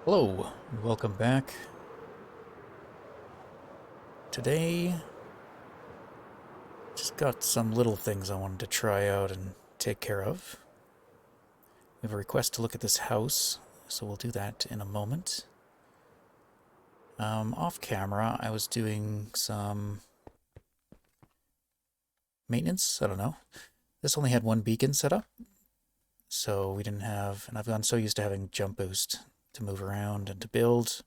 Hello, and welcome back. Today, just got some little things I wanted to try out and take care of. We have a request to look at this house, so we'll do that in a moment. Off camera, I was doing some maintenance, I don't know. This only had one beacon set up, so we didn't have, and I've gotten so used to having jump boost to move around and to build,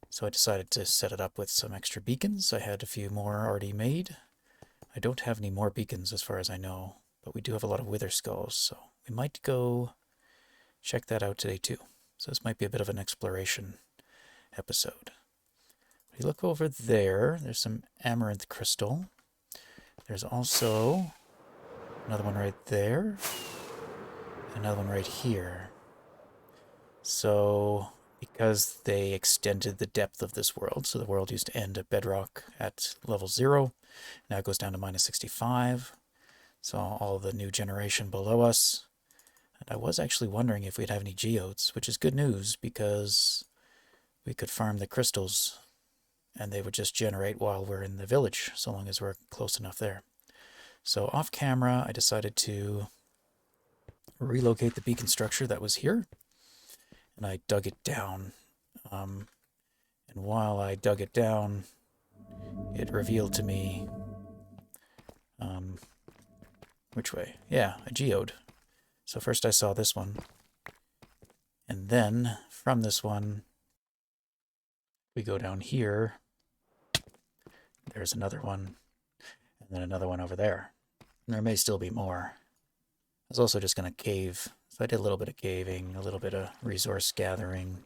so I decided to set it up with some extra beacons. I had a few more already made. I don't have any more beacons as far as I know, but we do have a lot of wither skulls, so we might go check that out today too. So this might be a bit of an exploration episode. If you look over there, there's some amaranth crystal. There's also another one right there, another one right here. So because they extended the depth of this world, so the world used to end at bedrock at level 0, now it goes down to minus 65. So all the new generation below us. And I was actually wondering if we'd have any geodes, which is good news because we could farm the crystals and they would just generate while we're in the village, so long as we're close enough there. So off camera, I decided to relocate the beacon structure that was here, and I dug it down. And while I dug it down, it revealed to me, which way? Yeah, a geode. So first I saw this one, and then from this one, we go down here. There's another one, and then another one over there. And there may still be more. I was also just going to cave, so I did a little bit of caving, a little bit of resource gathering.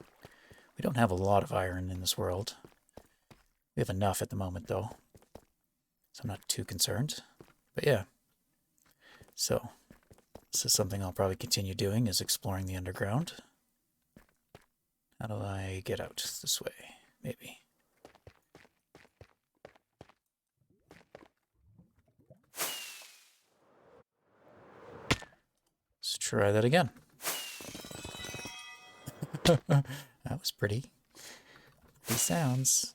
We don't have a lot of iron in this world. We have enough at the moment, though, so I'm not too concerned. But yeah, so this is something I'll probably continue doing, is exploring the underground. How do I get out? This way, maybe. Let's try that again. That was pretty. Pretty sounds.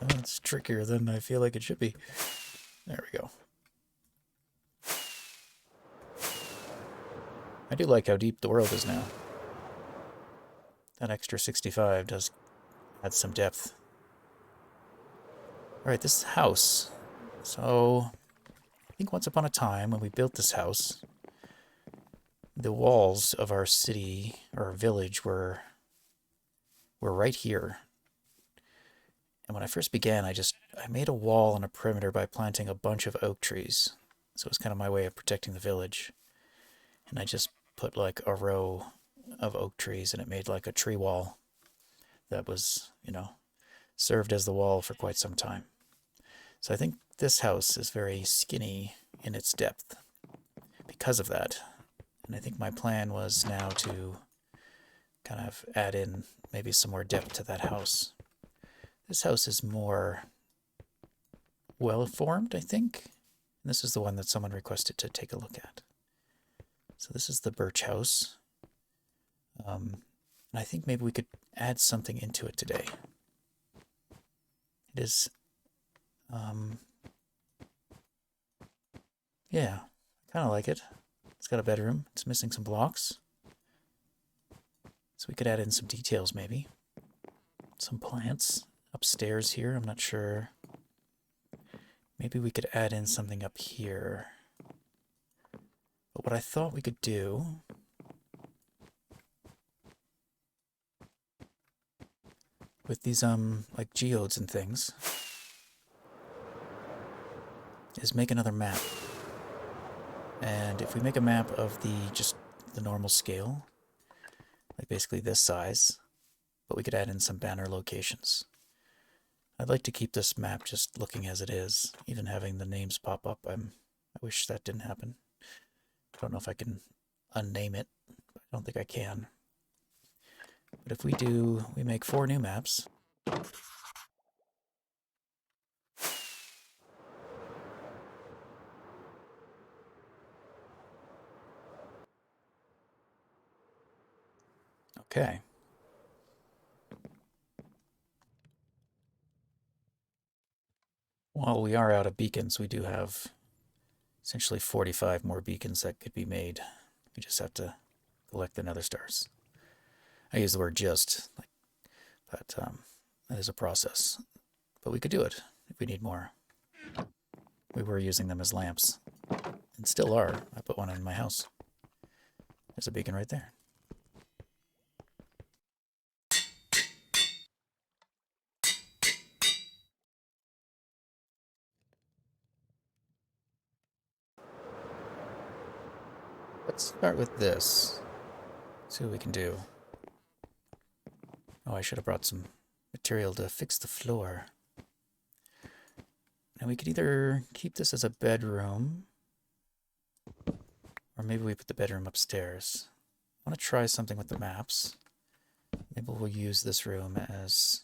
Oh, it's trickier than I feel like it should be. There we go. I do like how deep the world is now. That extra 65 does add some depth. Alright, this is a house. So, I think once upon a time when we built this house, the walls of our city, or village, were right here. And when I first began, I made a wall and a perimeter by planting a bunch of oak trees. So it was kind of my way of protecting the village. And I just put like a row of oak trees, and it made like a tree wall that was, served as the wall for quite some time. So I think this house is very skinny in its depth because of that. And I think my plan was now to kind of add in maybe some more depth to that house. This house is more well-formed, I think. And this is the one that someone requested to take a look at. So this is the birch house. And I think maybe we could add something into it today. It is, yeah, I kind of like it. It's got a bedroom. It's missing some blocks. So we could add in some details maybe. Some plants upstairs here, I'm not sure. Maybe we could add in something up here. But what I thought we could do with these like geodes and things is make another map. And if we make a map of just the normal scale, like basically this size, but we could add in some banner locations. I'd like to keep this map just looking as it is, even having the names pop up. I wish that didn't happen. I don't know if I can unname it. I don't think I can. But if we make 4 new maps. Okay. while we are out of beacons, we do have essentially 45 more beacons that could be made. We just have to collect the nether stars. I use the word just, but that is a process. But we could do it if we need more. We were using them as lamps, and still are. I put one in my house. There's a beacon right there. Let's start with this. See what we can do. Oh, I should have brought some material to fix the floor. And we could either keep this as a bedroom, or maybe we put the bedroom upstairs. I want to try something with the maps. Maybe we'll use this room as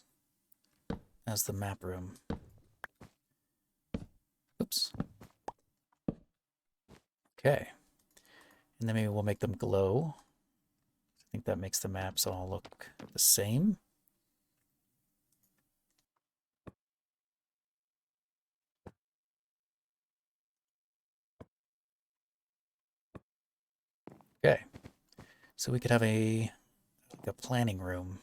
the map room. Oops. Okay. And then maybe we'll make them glow. I think that makes the maps all look the same. Okay. So we could have a planning room.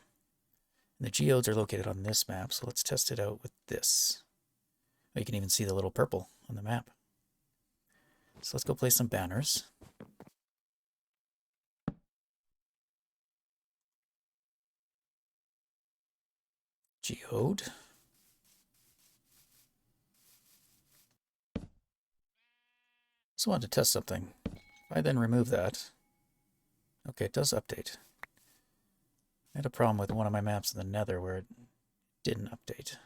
And the geodes are located on this map, so let's test it out with this. You can even see the little purple on the map. So let's go place some banners. Geode. Just wanted to test something. If I then remove that, okay, it does update. I had a problem with one of my maps in the Nether where it didn't update.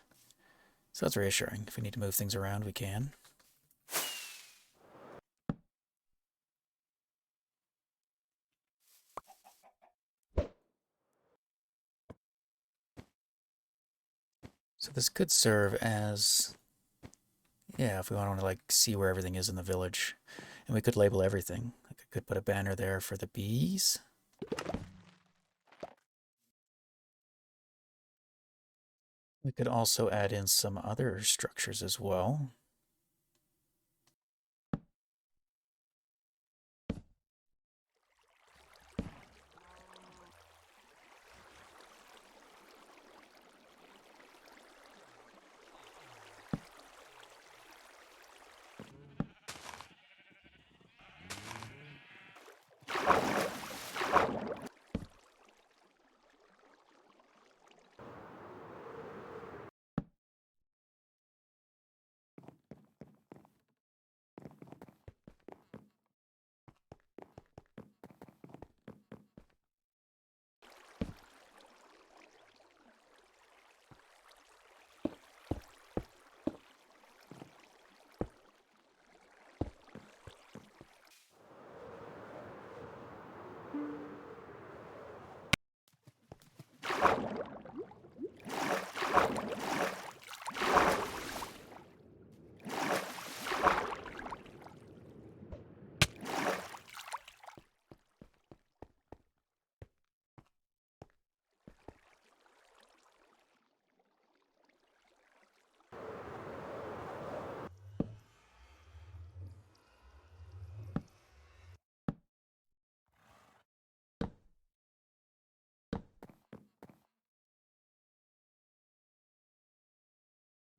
So that's reassuring. If we need to move things around, we can. So this could serve as, yeah, if we want to like see where everything is in the village. And we could label everything. Like I could put a banner there for the bees. We could also add in some other structures as well.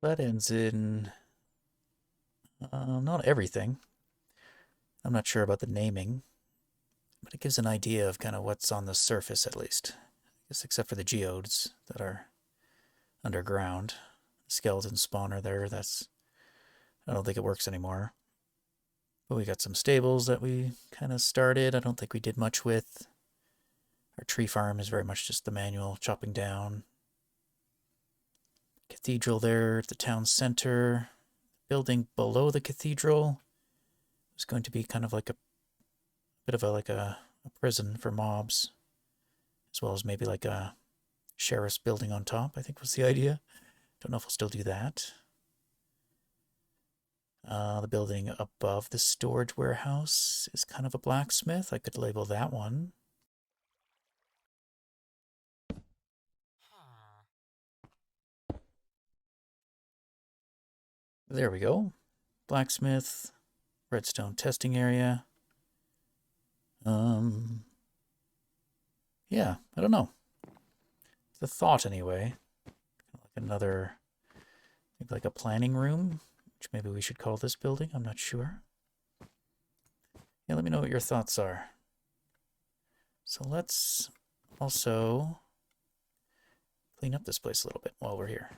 That ends in not everything. I'm not sure about the naming, but it gives an idea of kind of what's on the surface at least. I guess except for the geodes that are underground. Skeleton spawner there, I don't think it works anymore. But we got some stables that we kind of started. I don't think we did much with. Our tree farm is very much just the manual chopping down. Cathedral there at the town center. Building below the cathedral is going to be kind of like a bit of a prison for mobs, as well as maybe like a sheriff's building on top, I think was the idea. Don't know if we'll still do that. The building above the storage warehouse is kind of a blacksmith. I could label that one. There we go. Blacksmith, redstone testing area. Yeah, I don't know. The thought anyway. Like another, maybe like a planning room, which maybe we should call this building. I'm not sure. Yeah, let me know what your thoughts are. So let's also clean up this place a little bit while we're here.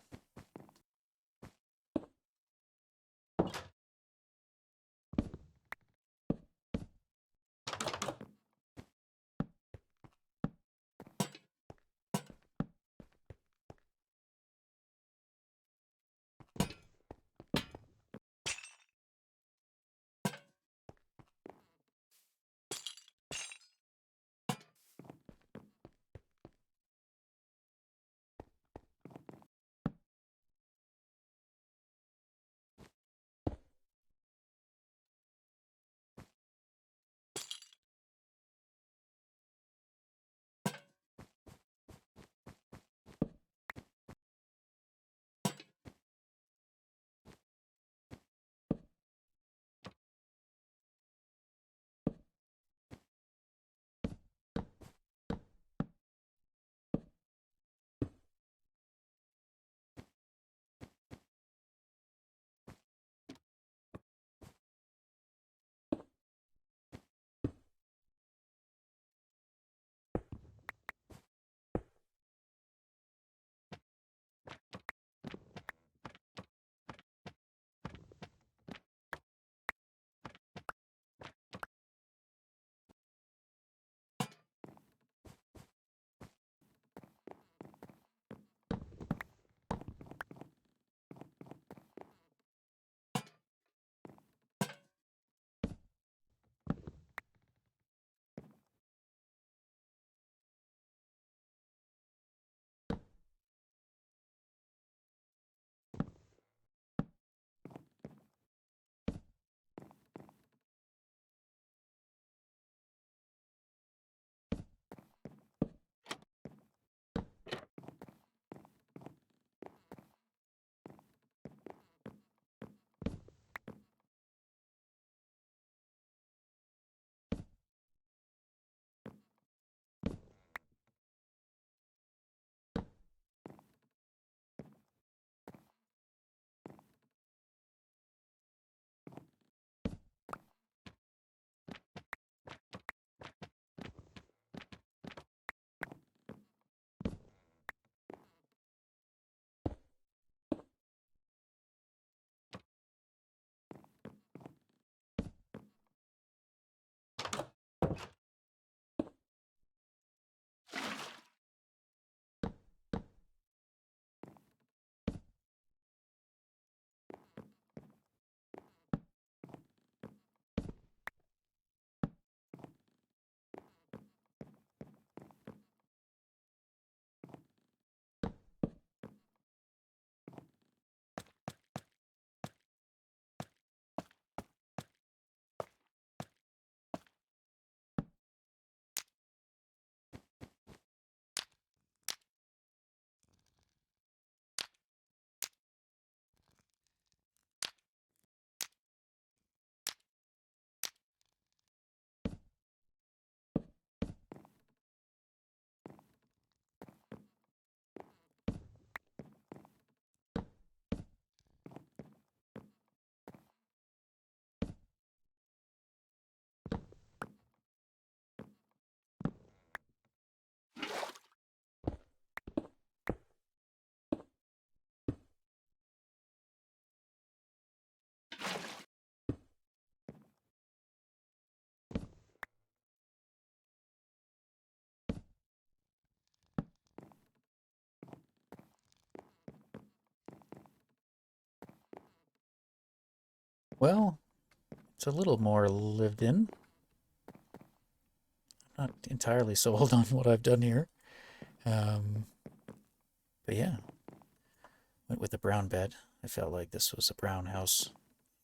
Well, it's a little more lived in. I'm not entirely sold on what I've done here. Um, but yeah, went with the brown bed. I felt like this was a brown house,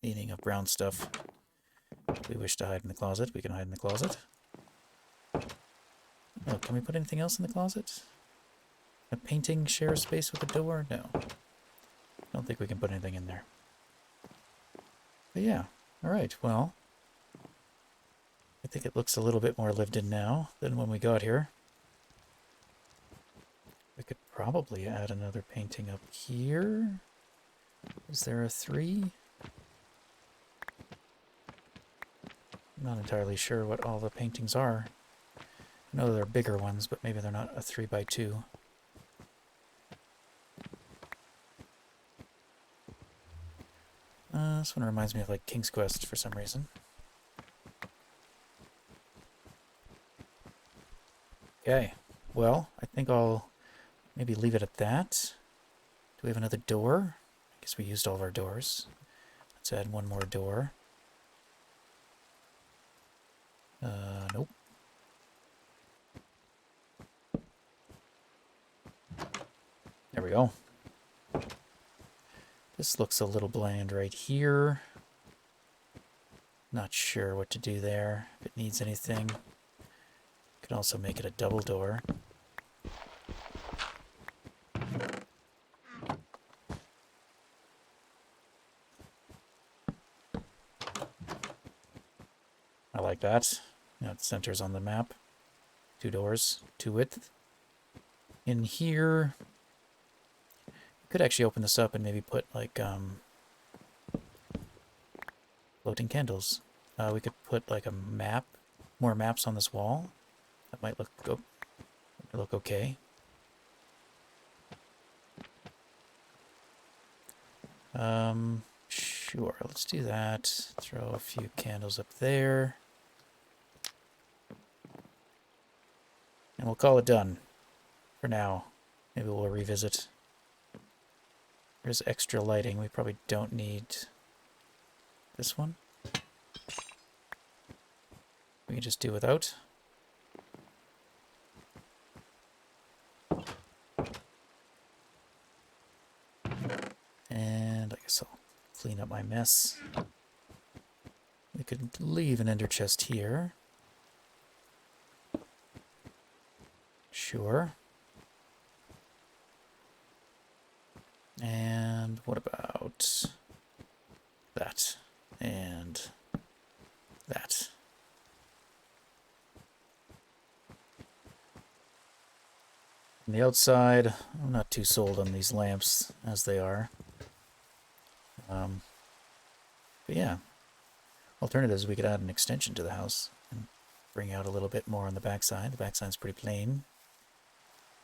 needing of brown stuff. If we wish to hide in the closet, we can hide in the closet. Oh, can we put anything else in the closet? A painting share space with a door? No. I don't think we can put anything in there. But yeah, alright, well, I think it looks a little bit more lived in now than when we got here. We could probably add another painting up here. Is there a 3? I'm not entirely sure what all the paintings are. I know they're bigger ones, but maybe they're not a 3x2. This one reminds me of like King's Quest for some reason. Okay, well, I think I'll maybe leave it at that. Do we have another door? I guess we used all of our doors. Let's add one more door. Nope. There we go. This looks a little bland right here. Not sure what to do there, if it needs anything. Could also make it a double door. I like that. Now it centers on the map. 2 doors, 2 width. In here, could actually open this up and maybe put like floating candles. We could put like a map, more maps on this wall. That might look okay. Sure, let's do that. Throw a few candles up there. And we'll call it done for now. Maybe we'll revisit. There's extra lighting. We probably don't need this one. We can just do without. And I guess I'll clean up my mess. We could leave an ender chest here. Sure. And what about that? And that. On the outside, I'm not too sold on these lamps as they are. But yeah, alternatives, we could add an extension to the house and bring out a little bit more on the backside. The backside's pretty plain.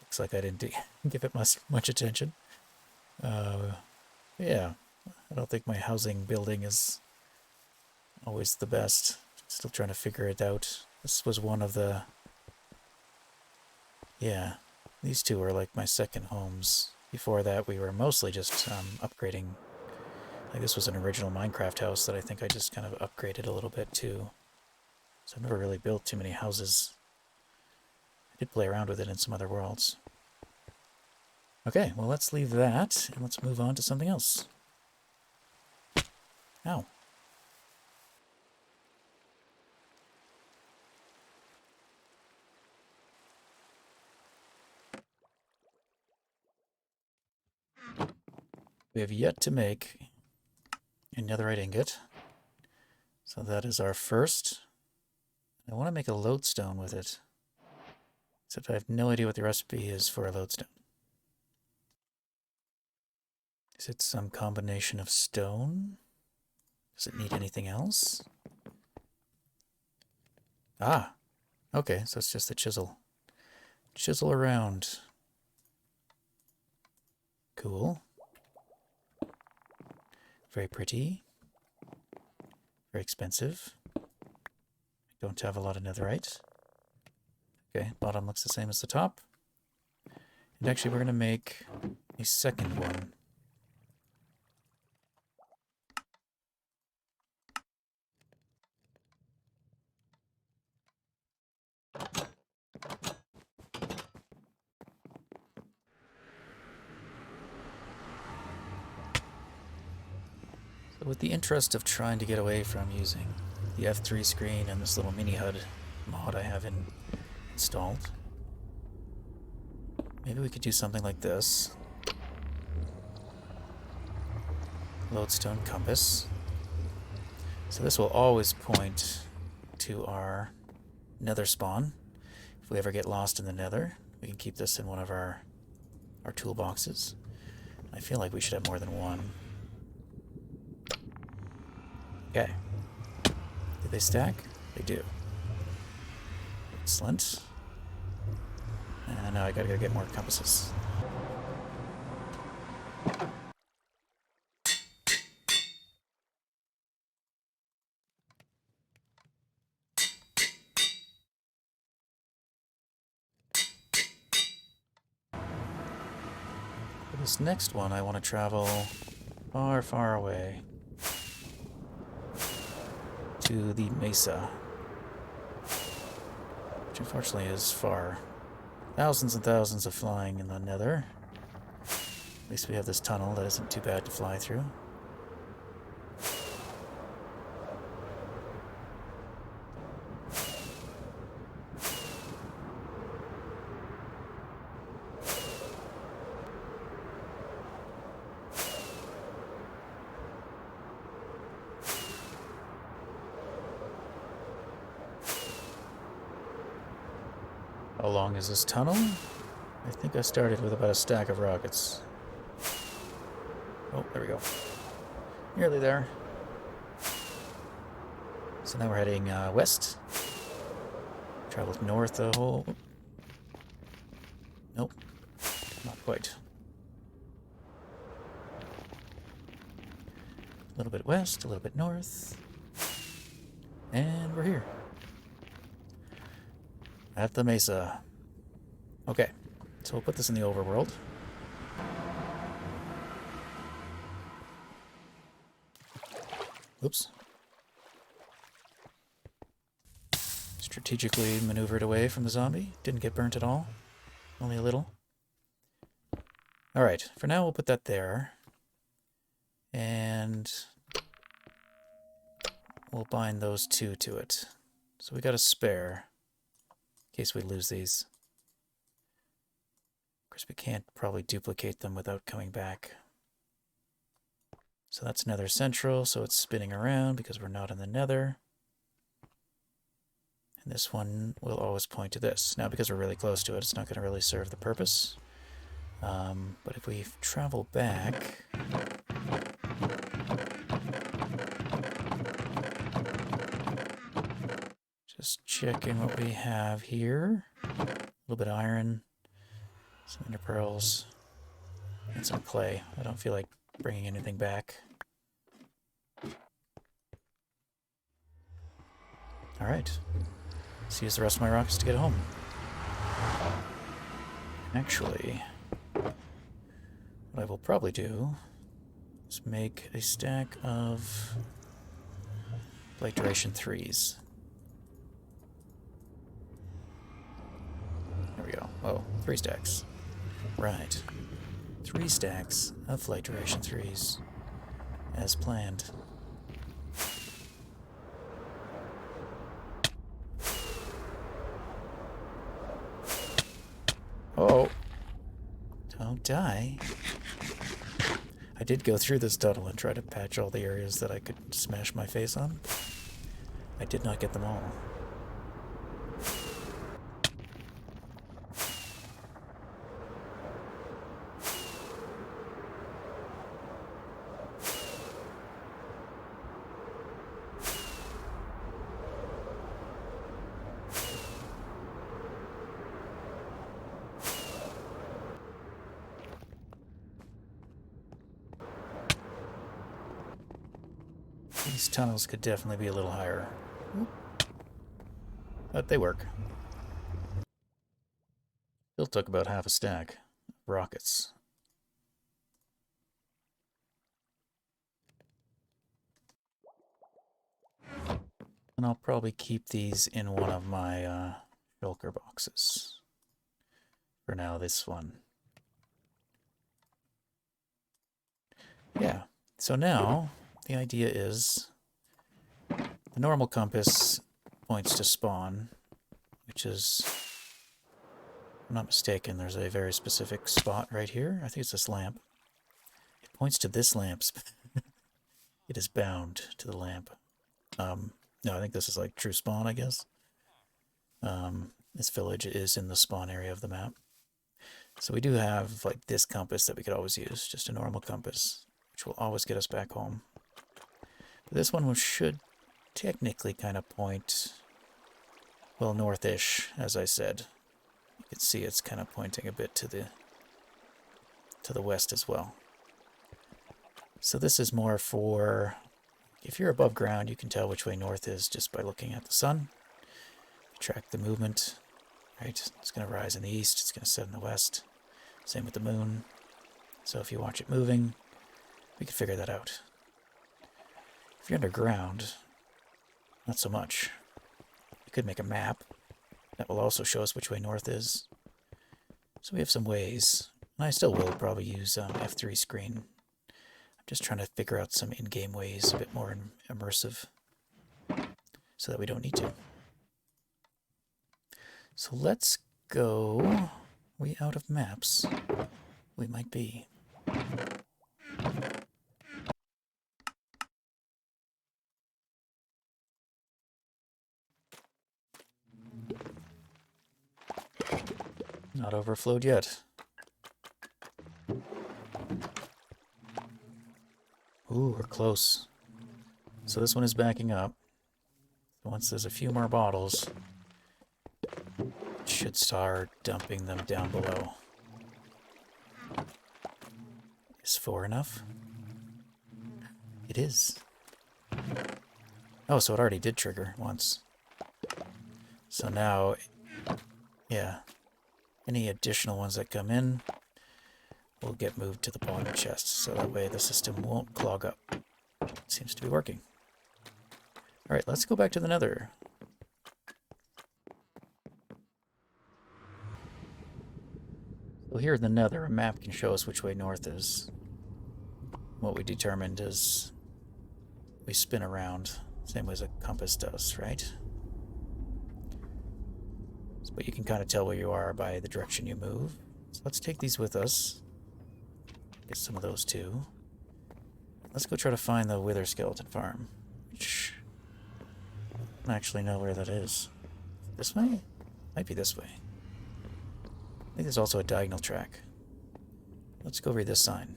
Looks like I didn't give it much attention. Yeah, I don't think my housing building is always the best. Still trying to figure it out. This was one of the... Yeah, these two are like my second homes. Before that, we were mostly just upgrading. Like this was an original Minecraft house that I think I just kind of upgraded a little bit too. So I've never really built too many houses. I did play around with it in some other worlds. Okay, well let's leave that and let's move on to something else. Ow. We have yet to make a netherite ingot. So that is our first. I want to make a lodestone with it. Except I have no idea what the recipe is for a lodestone. Is it some combination of stone? Does it need anything else? Ah, okay, so it's just the chisel. Chisel around. Cool. Very pretty. Very expensive. I don't have a lot of netherite. Okay, bottom looks the same as the top. And actually we're going to make a second one. So with the interest of trying to get away from using the F3 screen and this little mini HUD mod I have installed, maybe we could do something like this. Lodestone compass. So this will always point to our nether spawn. If we ever get lost in the nether, we can keep this in one of our toolboxes. I feel like we should have more than one. Okay. Did they stack? They do. Excellent. And now I gotta go get more compasses. For this next one, I want to travel far, far away to the mesa, which unfortunately is far. Thousands and thousands of flying in the nether. At least we have this tunnel that isn't too bad to fly through. How long is this tunnel? I think I started with about a stack of rockets. Oh, there we go. Nearly there. So now we're heading west. Traveled north the whole... Nope. Not quite. A little bit west, a little bit north. And we're here. At the mesa. Okay, so we'll put this in the overworld. Oops. Strategically maneuvered away from the zombie. Didn't get burnt at all. Only a little. Alright, for now we'll put that there. And we'll bind those two to it. So we got a spare. In case we lose these. Of course, we can't probably duplicate them without coming back. So that's Nether Central, so it's spinning around because we're not in the Nether. And this one will always point to this. Now, because we're really close to it, it's not going to really serve the purpose. But if we travel back... Just checking what we have here. A little bit of iron, some ender pearls, and some clay. I don't feel like bringing anything back. Alright. Let's use the rest of my rockets to get home. Actually, what I will probably do is make a stack of light duration 3s. There we go. Oh, 3 stacks. Right. 3 stacks of flight duration 3s. As planned. Oh. Don't die. I did go through this tunnel and try to patch all the areas that I could smash my face on. I did not get them all. These tunnels could definitely be a little higher. But they work. Still took about half a stack of rockets. And I'll probably keep these in one of my shulker boxes. For now, this one. Yeah, so now the idea is the normal compass points to spawn, which is, if I'm not mistaken, there's a very specific spot right here. I think it's this lamp. It points to this lamp. It is bound to the lamp. No, I think this is like true spawn, I guess. This village is in the spawn area of the map. So we do have like this compass that we could always use, just a normal compass, which will always get us back home. But this one should technically kind of point, well, northish, as I said. You can see it's kind of pointing a bit to the west as well. So this is more for, if you're above ground, you can tell which way north is just by looking at the sun. Track the movement, right? It's going to rise in the east, it's going to set in the west. Same with the moon. So if you watch it moving, we can figure that out. If you're underground, not so much. You could make a map that will also show us which way north is. So we have some ways. And I still will probably use F3 screen. I'm just trying to figure out some in-game ways, a bit more immersive, so that we don't need to. So let's go. Are we out of maps? We might be. Not overflowed yet. Ooh, we're close. So this one is backing up. Once there's a few more bottles, it should start dumping them down below. Is 4 enough? It is. Oh, so it already did trigger once. So now, yeah, any additional ones that come in will get moved to the bottom chest, so that way the system won't clog up. It seems to be working. Alright, let's go back to the Nether. So here in the Nether, a map can show us which way north is. What we determined is we spin around, same way as a compass does, right? But you can kind of tell where you are by the direction you move. So let's take these with us. Get some of those too. Let's go try to find the Wither Skeleton Farm, which I don't actually know where that is. This way? Might be this way. I think there's also a diagonal track. Let's go read this sign.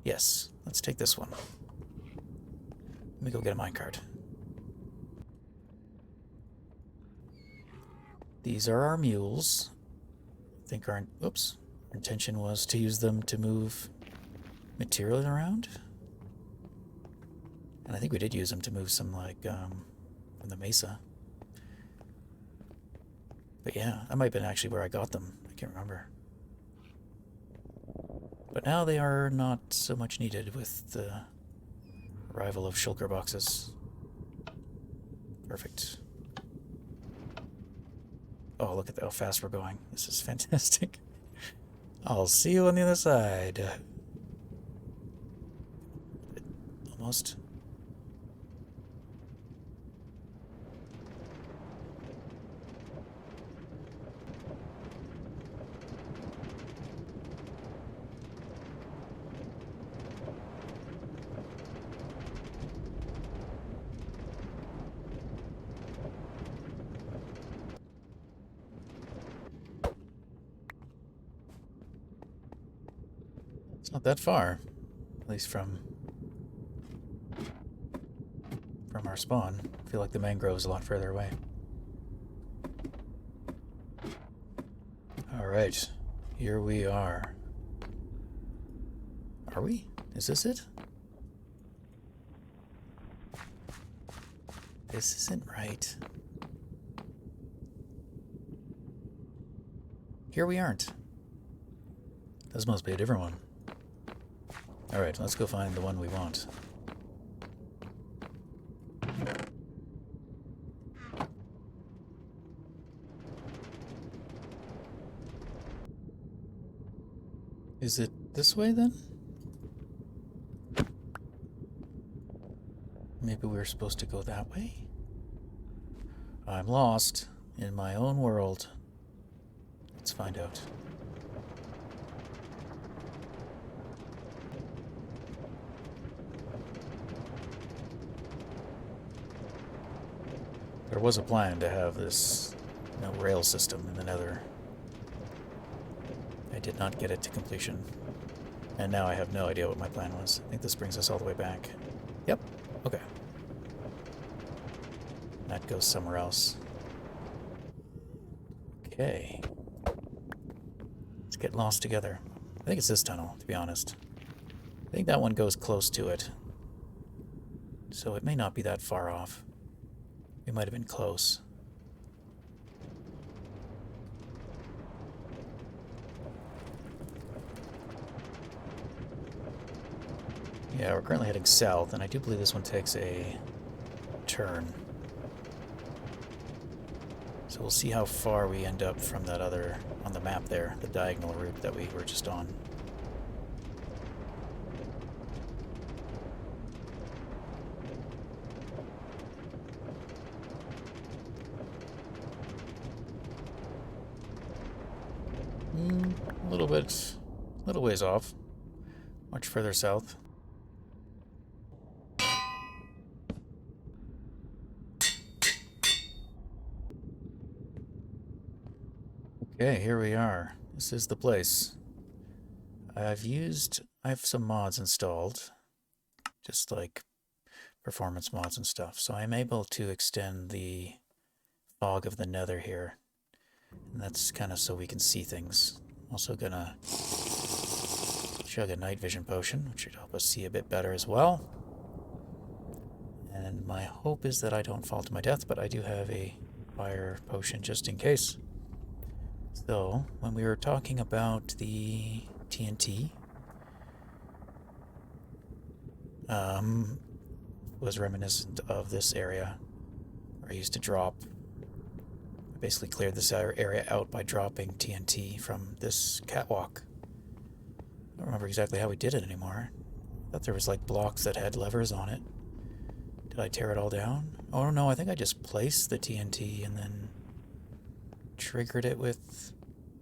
Yes, let's take this one. Let me go get a minecart. These are our mules. I think our intention was to use them to move material around. And I think we did use them to move some, like, from the mesa. But yeah, that might have been actually where I got them. I can't remember. But now they are not so much needed with the arrival of shulker boxes. Perfect. Oh, look at how fast we're going. This is fantastic. I'll see you on the other side. Almost. It's not that far, at least from our spawn. I feel like the mangrove's a lot further away. Alright, here we are. Are we? Is this it? This isn't right. Here we aren't. This must be a different one. Alright, let's go find the one we want. Is it this way then? Maybe we were supposed to go that way? I'm lost in my own world. Let's find out. There was a plan to have this rail system in the Nether. I did not get it to completion. And now I have no idea what my plan was. I think this brings us all the way back. Yep. Okay. That goes somewhere else. Okay. Let's get lost together. I think it's this tunnel, to be honest. I think that one goes close to it. So it may not be that far off. We might have been close. Yeah, we're currently heading south, and I do believe this one takes a turn. So we'll see how far we end up from that other, on the map there, the diagonal route that we were just on. A little ways off. Much further south. Okay, here we are. This is the place. I have some mods installed, just like performance mods and stuff, so I'm able to extend the fog of the Nether here. And that's kind of so we can see things. Also gonna chug a night vision potion, which should help us see a bit better as well. And my hope is that I don't fall to my death, but I do have a fire potion just in case. So, when we were talking about the TNT, was reminiscent of this area where I used to drop. I basically cleared this area out by dropping TNT from this catwalk. I don't remember exactly how we did it anymore. I thought there was like blocks that had levers on it. Did I tear it all down? Oh no, I think I just placed the TNT and then triggered it with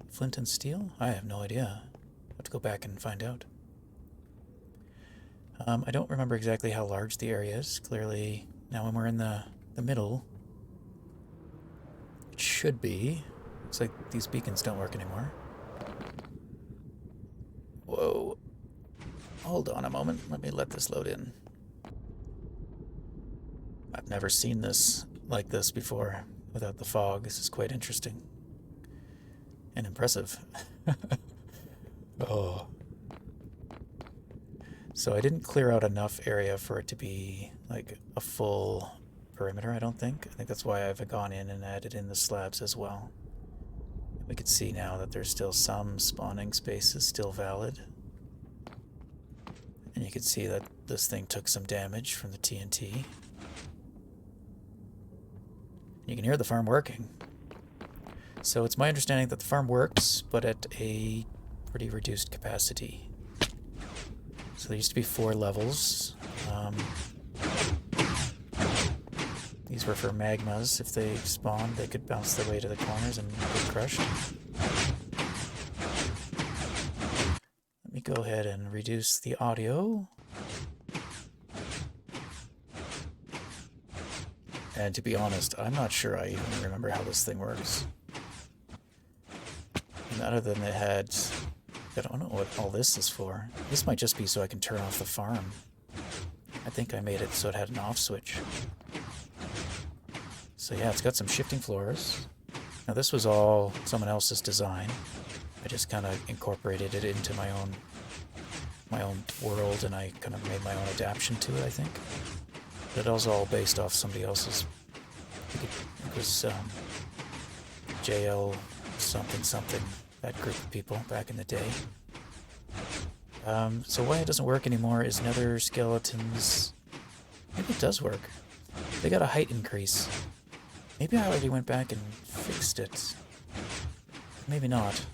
flint and steel? I have no idea. I'll have to go back and find out. I don't remember exactly how large the area is. Clearly, now when we're in the middle, it should be. Looks like these beacons don't work anymore. Whoa. Hold on a moment. Let me let this load in. I've never seen this like this before without the fog. This is quite interesting. And impressive. Oh. So I didn't clear out enough area for it to be like a full perimeter, I don't think. I think that's why I've gone in and added in the slabs as well. We can see now that there's still some spawning spaces still valid. And you can see that this thing took some damage from the TNT. You can hear the farm working. So it's my understanding that the farm works, but at a pretty reduced capacity. So there used to be 4 levels. These were for magmas. If they spawned, they could bounce their way to the corners and get crushed. Let me go ahead and reduce the audio. And to be honest, I'm not sure I even remember how this thing works. And other than it had... I don't know what all this is for. This might just be so I can turn off the farm. I think I made it so it had an off switch. So yeah, it's got some shifting floors. Now this was all someone else's design. I just kind of incorporated it into my own world, and I kind of made my own adaptation to it, I think. But it was all based off somebody else's. I think it was JL something, that group of people back in the day. So why it doesn't work anymore is Nether skeletons. Maybe it does work. They got a height increase. Maybe I already went back and fixed it. Maybe not.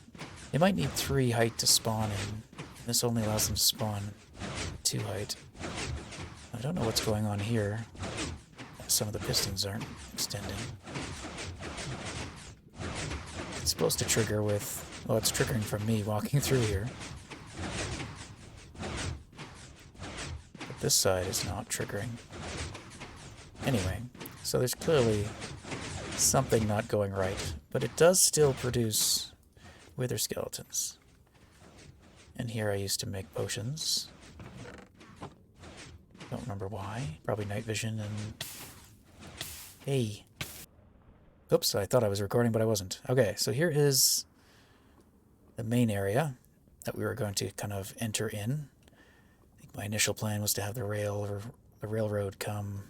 They might need 3 height to spawn, and this only allows them to spawn 2 height. I don't know what's going on here. Some of the pistons aren't extending. It's supposed to trigger with... Well, it's triggering from me walking through here. But this side is not triggering. Anyway, So there's clearly something not going right. But it does still produce wither skeletons. And here I used to make potions. Don't remember why. Probably night vision and... Hey. Oops, I thought I was recording, but I wasn't. Okay, so here is the main area that we were going to kind of enter in. I think my initial plan was to have the railroad come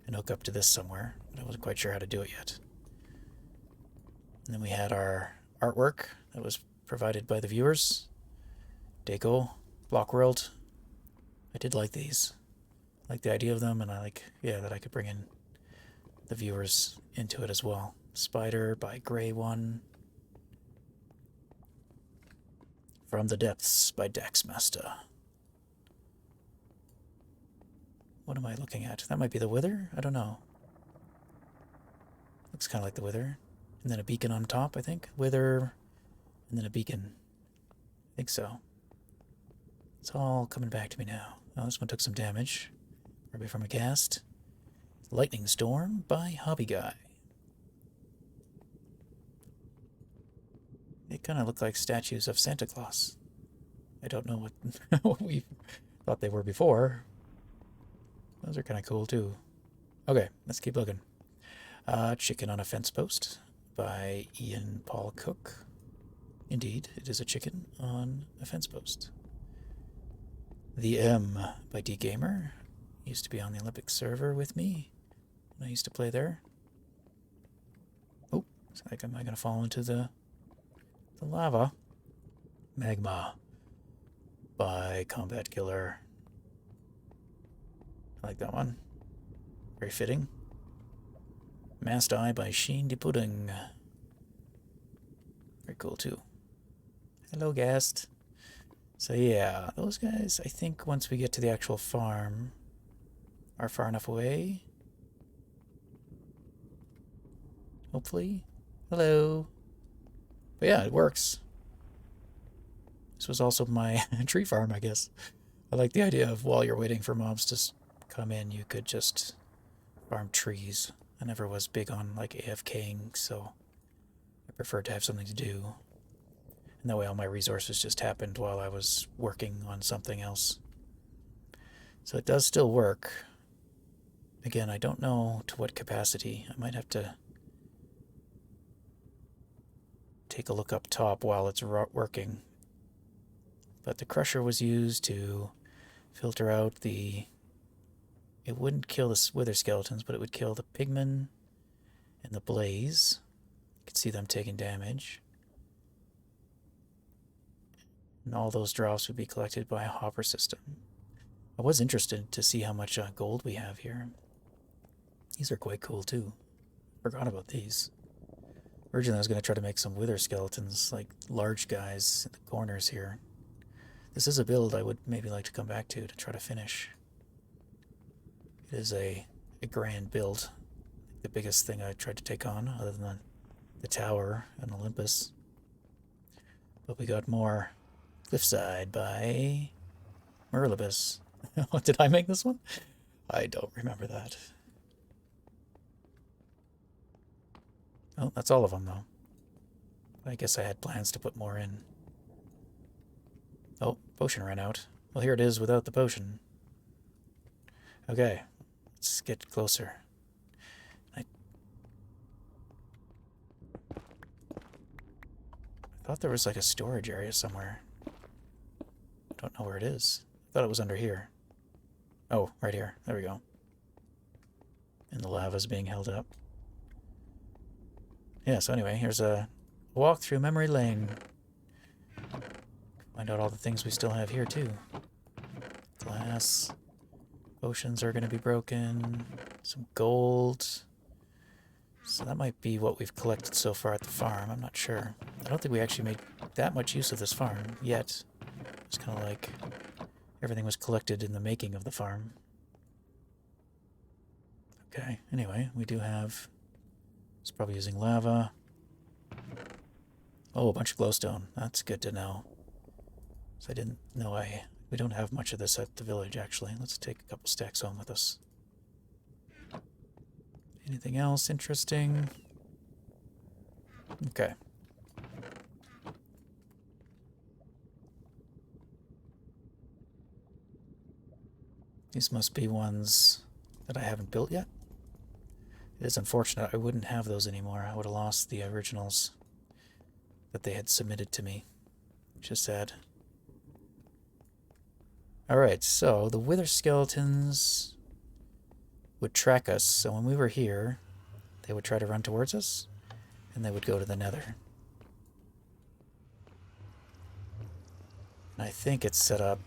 and hook up to this somewhere, but I wasn't quite sure how to do it yet. And then we had our artwork that was provided by the viewers. Deco, Block World. I did like these. I like the idea of them, and I like, yeah, that I could bring in the viewers into it as well. Spider by Grey One. From the Depths by Daxmaster. What am I looking at? That might be the Wither? I don't know. Looks kind of like the Wither. And then a beacon on top, I think. Wither, and then a beacon. I think so. It's all coming back to me now. Oh, this one took some damage. Probably from a cast. Lightning Storm by Hobby Guy. They kind of look like statues of Santa Claus. I don't know what we thought they were before. Those are kind of cool too. Okay, let's keep looking. Chicken on a Fence Post by Ian Paul Cook. Indeed, it is a chicken on a fence post. The M by D Gamer. Used to be on the Olympic server with me. I used to play there. Oh, it's like, am I going to fall into the lava? Magma by Combat Killer. I like that one. Very fitting. Masked Eye by Sheen de Pudding. Very cool too. Hello, guest. So yeah, those guys, I think once we get to the actual farm, are far enough away. Hopefully. Hello. But yeah, it works. This was also my tree farm, I guess. I like the idea of while you're waiting for mobs to come in, you could just farm trees. I never was big on like AFKing, so I preferred to have something to do. And that way all my resources just happened while I was working on something else. So it does still work. Again, I don't know to what capacity. I might have to take a look up top while it's working. But the crusher was used to filter out the... It wouldn't kill the wither skeletons, but it would kill the pigmen and the blaze. You could see them taking damage. And all those drops would be collected by a hopper system. I was interested to see how much gold we have here. These are quite cool too. Forgot about these. Originally I was going to try to make some wither skeletons, like large guys in the corners here. This is a build I would maybe like to come back to try to finish. It is a grand build. The biggest thing I tried to take on, other than the tower and Olympus. But we got more Cliffside by Morilibus. Did I make this one? I don't remember that. Oh, that's all of them, though. I guess I had plans to put more in. Oh, potion ran out. Well, here it is without the potion. Okay, let's get closer. I thought there was like a storage area somewhere. I don't know where it is. I thought it was under here. Oh, right here. There we go. And the lava's being held up. Yeah, so anyway, here's a walk through memory lane. Find out all the things we still have here, too. Glass. Potions are going to be broken. Some gold. So that might be what we've collected so far at the farm. I'm not sure. I don't think we actually made that much use of this farm yet. It's kind of like everything was collected in the making of the farm. Okay, anyway, we do have... It's probably using lava. Oh, a bunch of glowstone. That's good to know. So I didn't know we don't have much of this at the village, actually. Let's take a couple stacks home with us. Anything else interesting? Okay. These must be ones that I haven't built yet. It is unfortunate I wouldn't have those anymore. I would have lost the originals that they had submitted to me. Which is sad. Alright, so the wither skeletons would track us. So when we were here, they would try to run towards us, and they would go to the Nether. And I think it's set up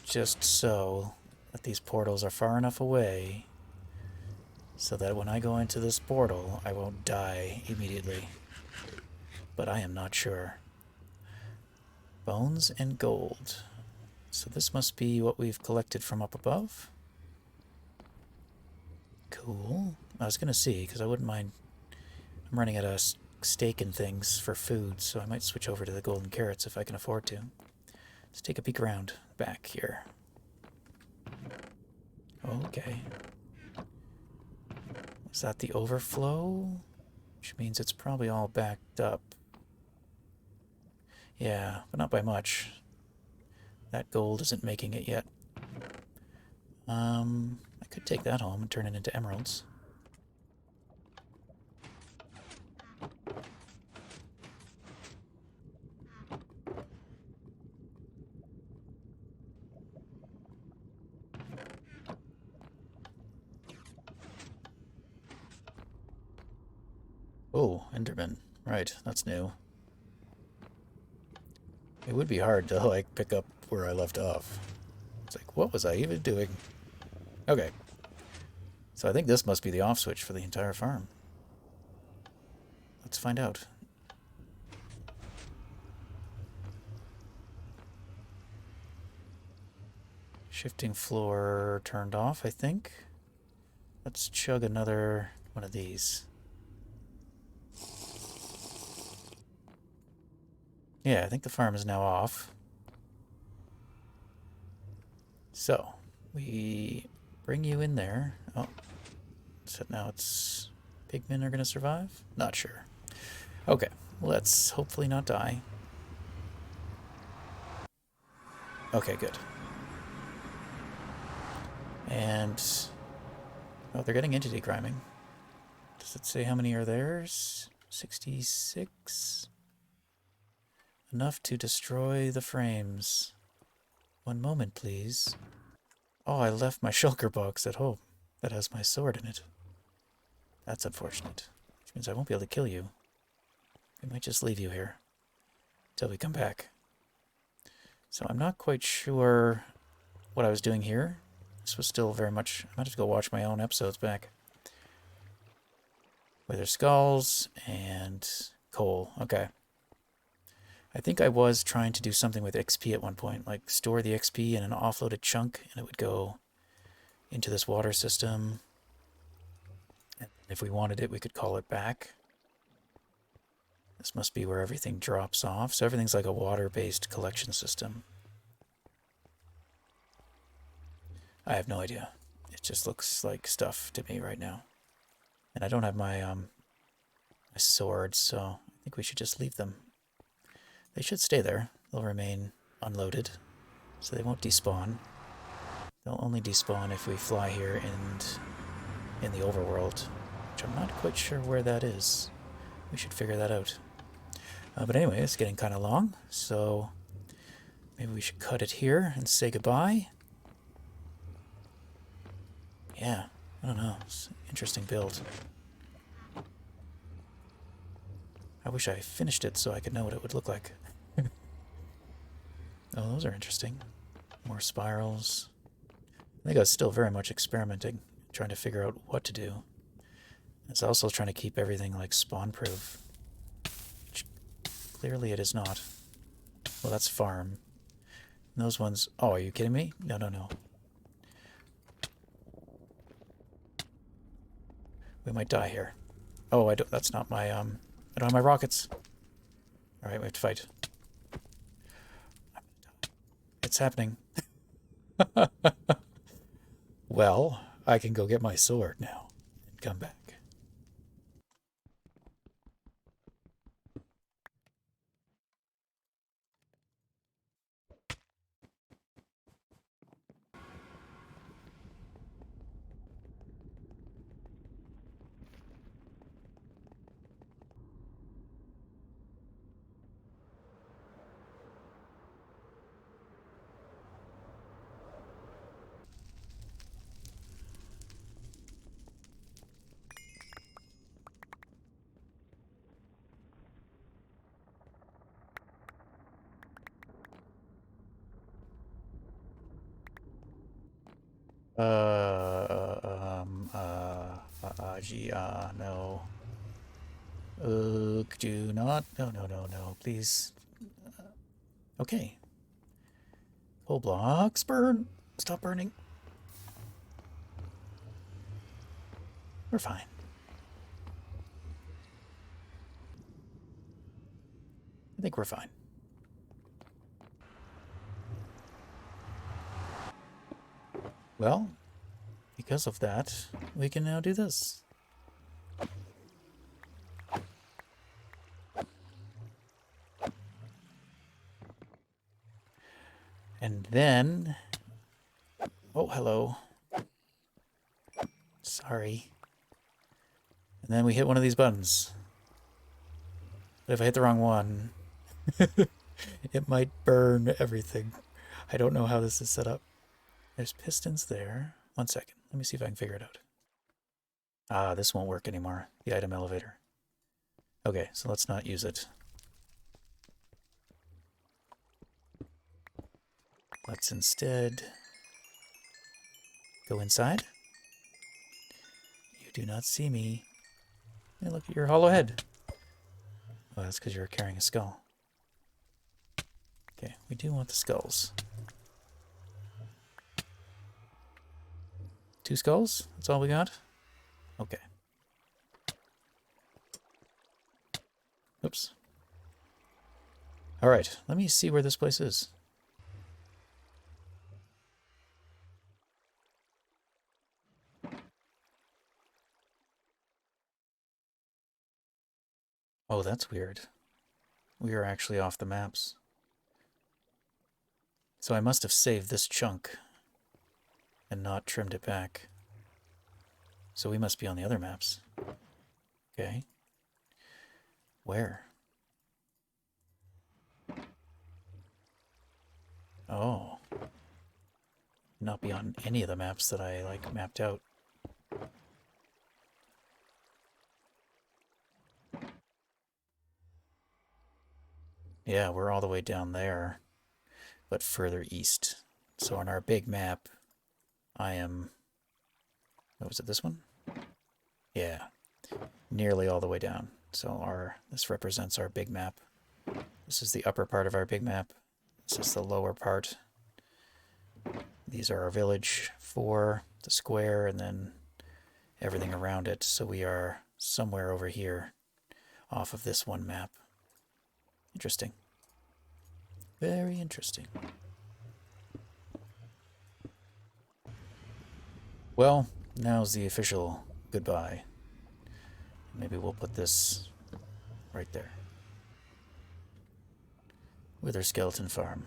just so that these portals are far enough away so that when I go into this portal, I won't die immediately. But I am not sure. Bones and gold. So this must be what we've collected from up above. Cool. I was going to see, because I wouldn't mind. I'm running out of steak and things for food, so I might switch over to the golden carrots if I can afford to. Let's take a peek around back here. Okay. Is that the overflow? Which means it's probably all backed up. Yeah, but not by much. That gold isn't making it yet. I could take that home and turn it into emeralds. Oh, Enderman. Right, that's new. It would be hard to, like, pick up where I left off. It's like, what was I even doing? Okay. So I think this must be the off switch for the entire farm. Let's find out. Shifting floor turned off, I think. Let's chug another one of these. Yeah, I think the farm is now off. So, we bring you in there. Oh, so now it's pigmen are going to survive? Not sure. Okay, let's hopefully not die. Okay, good. And, oh, they're getting entity criming. Does it say how many are there? 66? Enough to destroy the frames. One moment, please. Oh, I left my shulker box at home. That has my sword in it. That's unfortunate. Which means I won't be able to kill you. We might just leave you here till we come back. So I'm not quite sure what I was doing here. This was still very much... I might have to go watch my own episodes back. Wither skulls and coal. Okay. I think I was trying to do something with XP at one point, like store the XP in an offloaded chunk, and it would go into this water system. And if we wanted it, we could call it back. This must be where everything drops off. So everything's like a water-based collection system. I have no idea. It just looks like stuff to me right now. And I don't have my, my swords, so I think we should just leave them. They should stay there. They'll remain unloaded, so they won't despawn. They'll only despawn if we fly here and in the overworld, which I'm not quite sure where that is. We should figure that out. But anyway, it's getting kind of long, so maybe we should cut it here and say goodbye. Yeah, I don't know. It's an interesting build. I wish I finished it so I could know what it would look like. Oh, those are interesting. More spirals. I think I was still very much experimenting, trying to figure out what to do. It's also trying to keep everything like spawn-proof. Which clearly it is not. Well, that's farm. And those ones... Oh, are you kidding me? No, no, no. We might die here. Oh, I don't... That's not my, I don't have my rockets. Alright, we have to fight. It's happening. Well, I can go get my sword now and come back. No. Do not. No, no, no, no. Please. Okay. Whole blocks burn. Stop burning. We're fine. I think we're fine. Well, because of that, we can now do this. And then... Oh, hello. Sorry. And then we hit one of these buttons. But if I hit the wrong one, it might burn everything. I don't know how this is set up. There's pistons there. 1 second. Let me see if I can figure it out. Ah, this won't work anymore. The item elevator. Okay, so let's not use it. Let's instead go inside. You do not see me. Hey, look at your hollow head. Oh, that's because you're carrying a skull. Okay, we do want the skulls. 2 skulls? That's all we got? Okay. Oops. Alright, let me see where this place is. Oh, that's weird. We are actually off the maps. So I must have saved this chunk and not trimmed it back. So we must be on the other maps. Okay. Where? Oh. Not be on any of the maps that I, like, mapped out. Yeah, we're all the way down there, but further east. So on our big map, I am... What was it, this one? Yeah, nearly all the way down. So this represents our big map. This is the upper part of our big map. This is the lower part. These are our village, 4, the square, and then everything around it. So we are somewhere over here off of this one map. Interesting. Very interesting. Well, now's the official goodbye. Maybe we'll put this right there. Wither Skeleton Farm.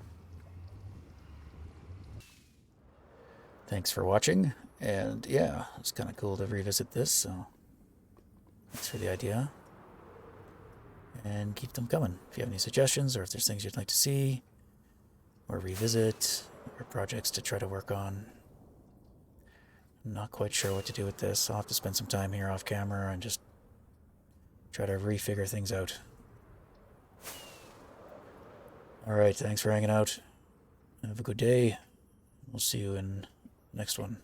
Thanks for watching, and yeah, it's kind of cool to revisit this, so thanks for the idea. And keep them coming. If you have any suggestions, or if there's things you'd like to see, or revisit, or projects to try to work on. I'm not quite sure what to do with this. I'll have to spend some time here off camera and just try to refigure things out. Alright, thanks for hanging out. Have a good day. We'll see you in the next one.